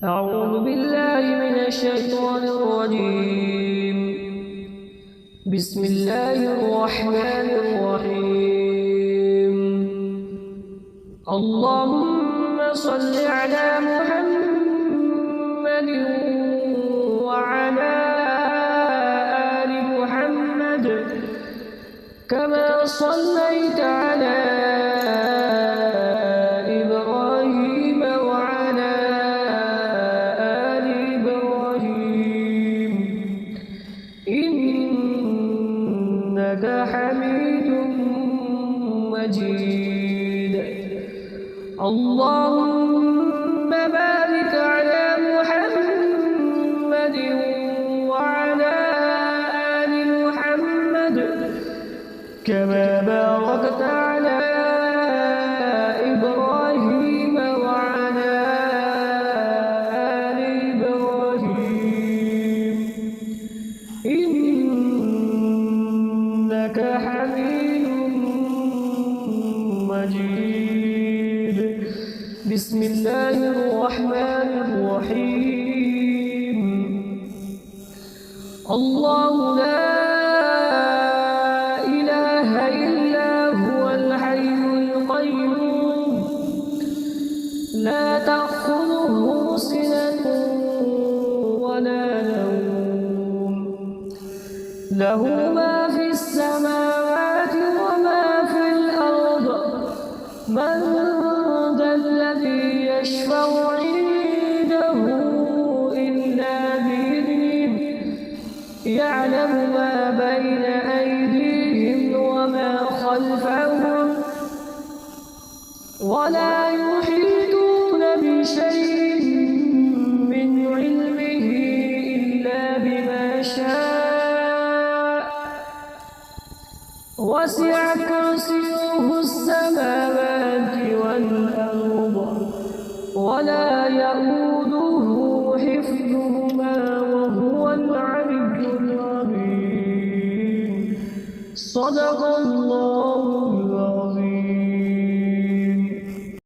أعوذ بالله من الشيطان الرجيم. بسم الله الرحمن الرحيم. اللهم صل على محمد وعلى آل محمد كما صليت على إبراهيم وعلى آل إبراهيم إنك حميد مجيد. اللهم بارك على محمد وعلى آل محمد كما باركت على إبراهيم وعلى آل إبراهيم إنك حميد مجيد. بسم الله الرحمن الرحيم. الله لا إله إلا هو الحي القيوم لا تأخذه سنة ولا نوم له ما في السماوات وما في الأرض من ذا الذي يشفع عنده إلا بإذنه يعلم ما بين أيديهم وما خلفهم ولا يحيطون بشيء من علمه إلا بما شاء وسع كرسيه السماوات والأرض ولا يئوده حفظهما وهو العلي العظيم. صدق الله.